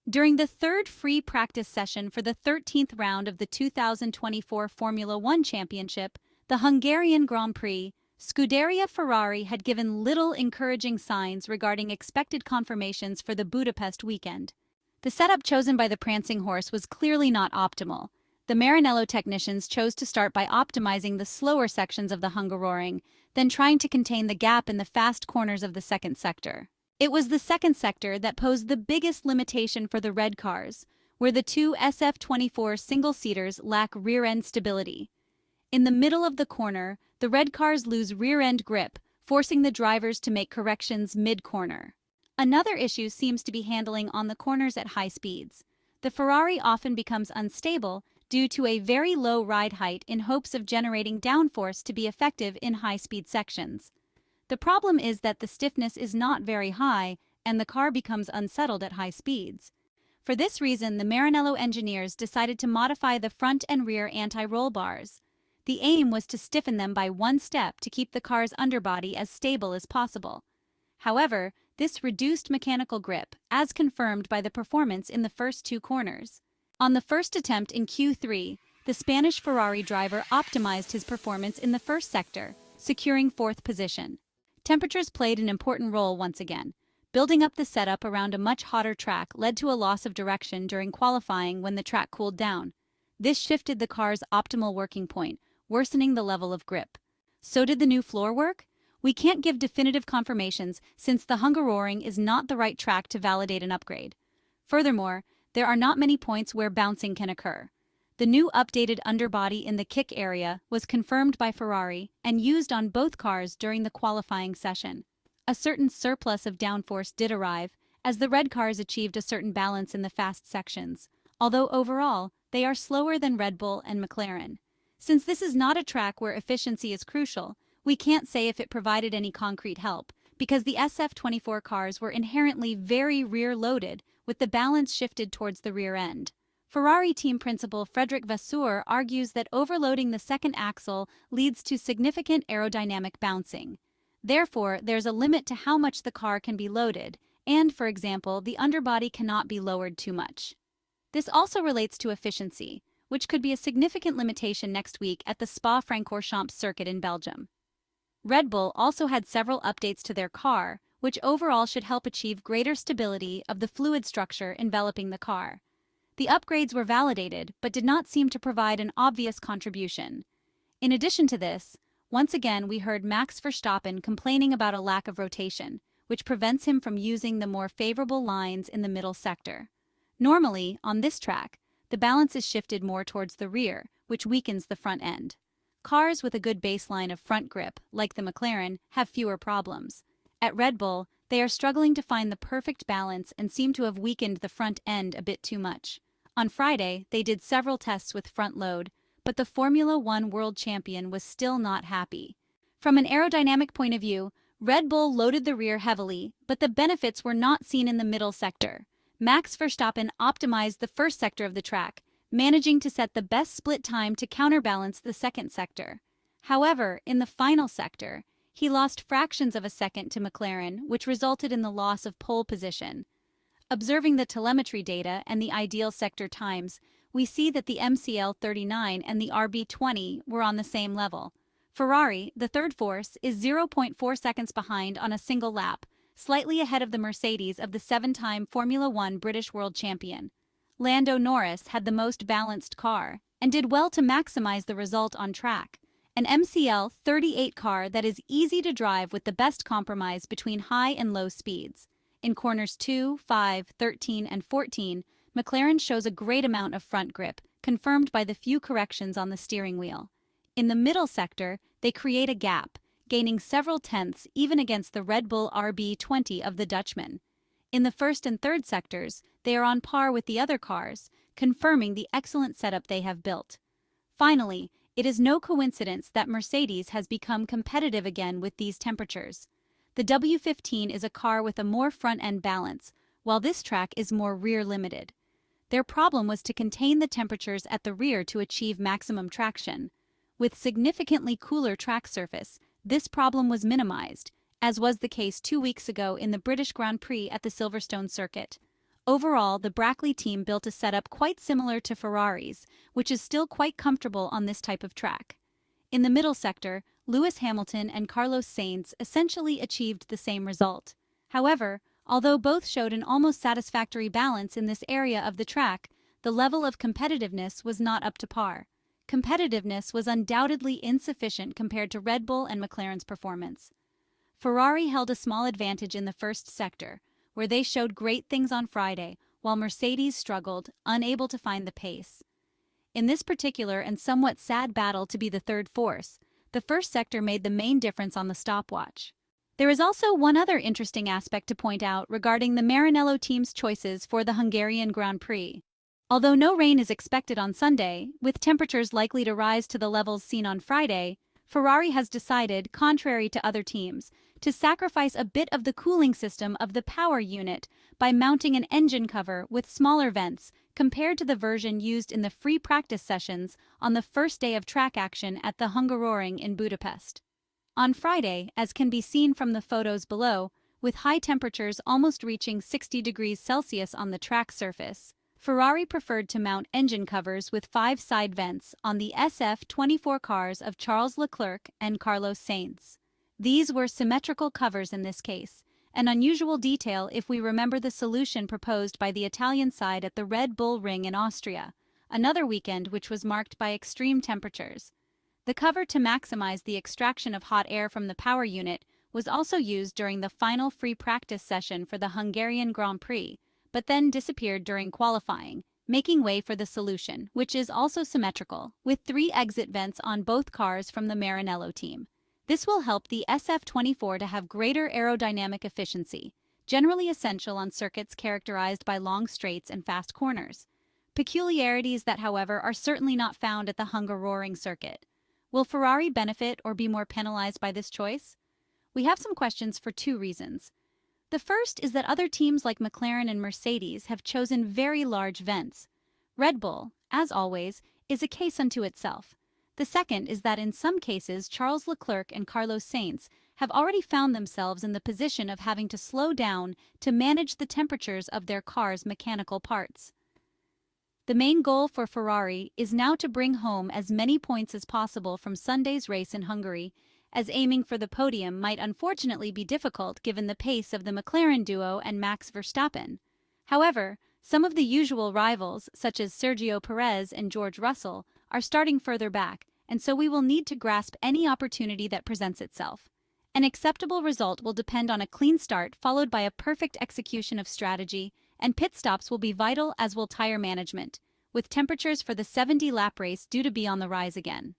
During the third free practice session for the 13th round of the 2024 Formula One Championship, the Hungarian Grand Prix, Scuderia Ferrari had given little encouraging signs regarding expected conformations for the Budapest weekend. The setup chosen by the Prancing Horse was clearly not optimal. The Maranello technicians chose to start by optimizing the slower sections of the Hungaroring, then trying to contain the gap in the fast corners of the second sector. It was the second sector that posed the biggest limitation for the red cars, where the two SF-24 single-seaters lack rear-end stability. In the middle of the corner, the red cars lose rear-end grip, forcing the drivers to make corrections mid-corner. Another issue seems to be handling on the corners at high speeds. The Ferrari often becomes unstable due to a very low ride height in hopes of generating downforce to be effective in high-speed sections. The problem is that the stiffness is not very high and the car becomes unsettled at high speeds. For this reason, the Maranello engineers decided to modify the front and rear anti-roll bars. The aim was to stiffen them by one step to keep the car's underbody as stable as possible. However, this reduced mechanical grip, as confirmed by the performance in the first two corners. On the first attempt in Q3, the Spanish Ferrari driver optimized his performance in the first sector, securing fourth position. Temperatures played an important role once again. Building up the setup around a much hotter track led to a loss of direction during qualifying when the track cooled down. This shifted the car's optimal working point, worsening the level of grip. So did the new floor work? We can't give definitive confirmations since the Hungaroring is not the right track to validate an upgrade. Furthermore, there are not many points where bouncing can occur. The new updated underbody in the kick area was confirmed by Ferrari and used on both cars during the qualifying session. A certain surplus of downforce did arrive, as the red cars achieved a certain balance in the fast sections, although overall, they are slower than Red Bull and McLaren. Since this is not a track where efficiency is crucial, we can't say if it provided any concrete help, because the SF-24 cars were inherently very rear-loaded, with the balance shifted towards the rear end. Ferrari team principal Vasseur argues that overloading the second axle leads to significant aerodynamic bouncing. Therefore, there's a limit to how much the car can be loaded, and, for example, the underbody cannot be lowered too much. This also relates to efficiency, which could be a significant limitation next week at the Spa-Francorchamps circuit in Belgium. Red Bull also had several updates to their car, which overall should help achieve greater stability of the fluid structure enveloping the car. The upgrades were validated, but did not seem to provide an obvious contribution. In addition to this, once again we heard Max Verstappen complaining about a lack of rotation, which prevents him from using the more favorable lines in the middle sector. Normally, on this track, the balance is shifted more towards the rear, which weakens the front end. Cars with a good baseline of front grip, like the McLaren, have fewer problems. At Red Bull, they are struggling to find the perfect balance and seem to have weakened the front end a bit too much. On Friday, they did several tests with front load, but the Formula One world champion was still not happy. From an aerodynamic point of view, Red Bull loaded the rear heavily, but the benefits were not seen in the middle sector. Max Verstappen optimized the first sector of the track, managing to set the best split time to counterbalance the second sector. However, in the final sector, he lost fractions of a second to McLaren, which resulted in the loss of pole position. Observing the telemetry data and the ideal sector times, we see that the MCL39 and the RB20 were on the same level. Ferrari, the third force, is 0.4 seconds behind on a single lap, slightly ahead of the Mercedes of the seven-time Formula One British world champion. Lando Norris had the most balanced car and did well to maximize the result on track. An MCL38 car that is easy to drive with the best compromise between high and low speeds. In corners 2, 5, 13, and 14, McLaren shows a great amount of front grip, confirmed by the few corrections on the steering wheel. In the middle sector, they create a gap, gaining several tenths even against the Red Bull RB20 of the Dutchman. In the first and third sectors, they are on par with the other cars, confirming the excellent setup they have built. Finally, it is no coincidence that Mercedes has become competitive again with these temperatures. The W15 is a car with a more front-end balance, while this track is more rear-limited. Their problem was to contain the temperatures at the rear to achieve maximum traction. With significantly cooler track surface, this problem was minimized, as was the case 2 weeks ago in the British Grand Prix at the Silverstone circuit. Overall, the Brackley team built a setup quite similar to Ferrari's, which is still quite comfortable on this type of track. In the middle sector, Lewis Hamilton and Carlos Sainz essentially achieved the same result. However, although both showed an almost satisfactory balance in this area of the track, the level of competitiveness was not up to par. Competitiveness was undoubtedly insufficient compared to Red Bull and McLaren's performance. Ferrari held a small advantage in the first sector, where they showed great things on Friday, while Mercedes struggled, unable to find the pace. In this particular and somewhat sad battle to be the third force, the first sector made the main difference on the stopwatch. There is also one other interesting aspect to point out regarding the Maranello team's choices for the Hungarian Grand Prix. Although no rain is expected on Sunday, with temperatures likely to rise to the levels seen on Friday, Ferrari has decided, contrary to other teams, to sacrifice a bit of the cooling system of the power unit by mounting an engine cover with smaller vents compared to the version used in the free practice sessions on the first day of track action at the Hungaroring in Budapest. On Friday, as can be seen from the photos below, with high temperatures almost reaching 60 degrees Celsius on the track surface, Ferrari preferred to mount engine covers with 5 side vents on the SF-24 cars of Charles Leclerc and Carlos Sainz. These were symmetrical covers in this case, an unusual detail if we remember the solution proposed by the Italian side at the Red Bull Ring in Austria, another weekend which was marked by extreme temperatures. The cover to maximize the extraction of hot air from the power unit was also used during the final free practice session for the Hungarian Grand Prix, but then disappeared during qualifying, making way for the solution, which is also symmetrical, with 3 exit vents on both cars from the Maranello team. This will help the SF-24 to have greater aerodynamic efficiency, generally essential on circuits characterized by long straights and fast corners. Peculiarities that, however, are certainly not found at the Hungaroring circuit. Will Ferrari benefit or be more penalized by this choice? We have some questions for 2 reasons. The first is that other teams like McLaren and Mercedes have chosen very large vents. Red Bull, as always, is a case unto itself. The second is that in some cases Charles Leclerc and Carlos Sainz have already found themselves in the position of having to slow down to manage the temperatures of their car's mechanical parts. The main goal for Ferrari is now to bring home as many points as possible from Sunday's race in Hungary, as aiming for the podium might unfortunately be difficult given the pace of the McLaren duo and Max Verstappen. However, some of the usual rivals, such as Sergio Perez and George Russell, are starting further back, and so we will need to grasp any opportunity that presents itself. An acceptable result will depend on a clean start followed by a perfect execution of strategy, and pit stops will be vital as will tire management, with temperatures for the 70-lap race due to be on the rise again.